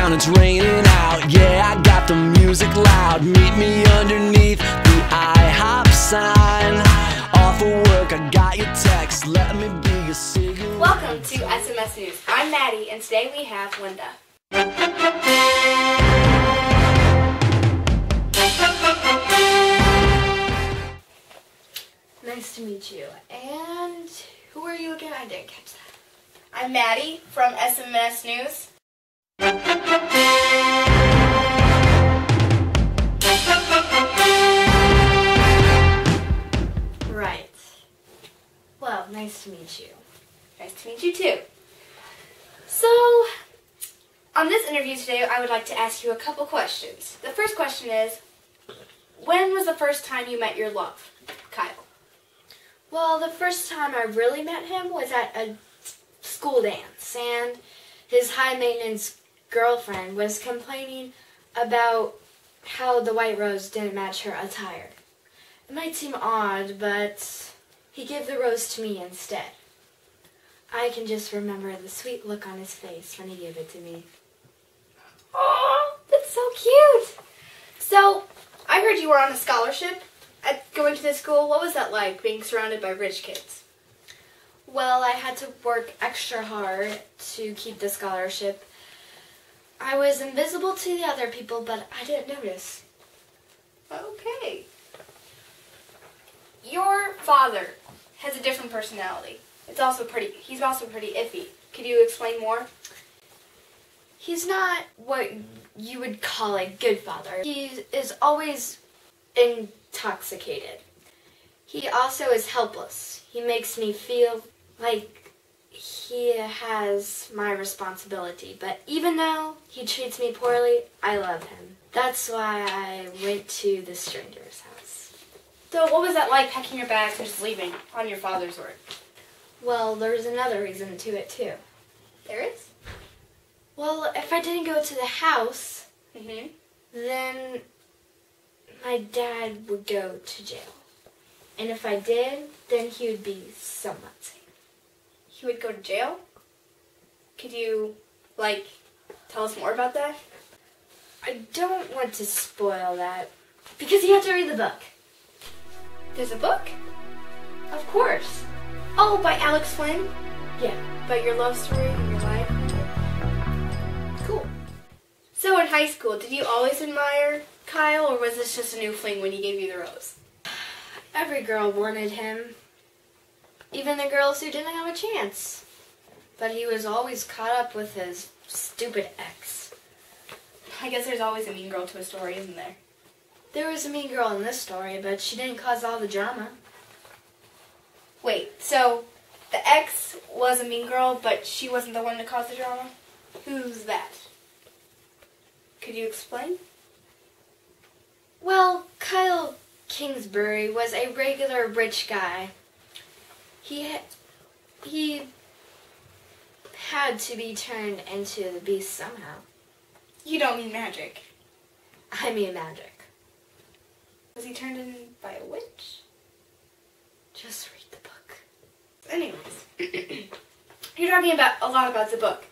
down, it's raining out. Yeah, I got the music loud. Meet me underneath the IHOP sign. Off of work, I got your text. Let me be your cigarette. Welcome to SMS News. I'm Maddie, and today we have Linda. Nice to meet you. And who are you again? I didn't catch that. I'm Maddie from SMS News. Right. Well, nice to meet you. Nice to meet you too. So, on this interview today, I would like to ask you a couple questions. The first question is, when was the first time you met your love, Kyle? Well, the first time I really met him was at a school dance, and his high-maintenance girlfriend was complaining about how the white rose didn't match her attire. It might seem odd, but he gave the rose to me instead. I can just remember the sweet look on his face when he gave it to me. Oh, that's so cute! So, I heard you were on a scholarship at going to this school. What was that like, being surrounded by rich kids? Well, I had to work extra hard to keep the scholarship. I was invisible to the other people, but I didn't notice. Okay. Your father has a different personality. He's also pretty iffy. Could you explain more? He's not what you would call a good father. He is always intoxicated. He also is helpless. He makes me feel like he has my responsibility. But even though he treats me poorly, I love him. That's why I went to the stranger's house. So what was that like, packing your bags and just leaving on your father's word? Well, there's another reason to it too. There is? Well, if I didn't go to the house, then my dad would go to jail. And if I did, then he would be somewhat safe. He would go to jail? Could you, tell us more about that? I don't want to spoil that, because you have to read the book. There's a book? Of course. Oh, by Alex Flynn? Yeah, about your love story and your life. Cool. So in high school, did you always admire Kyle, or was this just a new fling when he gave you the rose? Every girl wanted him. Even the girls who didn't have a chance. But he was always caught up with his stupid ex. I guess there's always a mean girl to a story, isn't there? There was a mean girl in this story, but she didn't cause all the drama. Wait, so the ex was a mean girl, but she wasn't the one to cause the drama? Who's that? Could you explain? Well, Kyle Kingsbury was a regular rich guy. He had to be turned into the beast somehow. You don't mean magic. I mean magic. Was he turned in by a witch? Just read the book. Anyways, you're talking a lot about the book.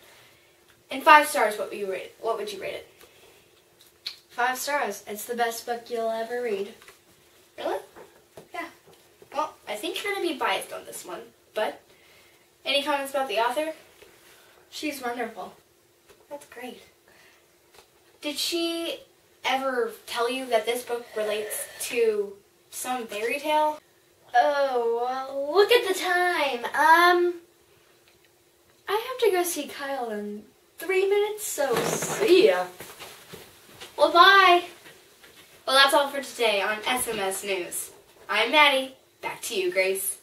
In 5 stars, what would you rate it? 5 stars. It's the best book you'll ever read. Really? Yeah. Well, I think you're going to be biased on this one, but any comments about the author? She's wonderful. That's great. Did she ever tell you that this book relates to some fairy tale? Oh, well, look at the time. I have to go see Kyle in 3 minutes, so see ya. Well, bye. Well, that's all for today on SMS News. I'm Maddie. Back to you, Grace.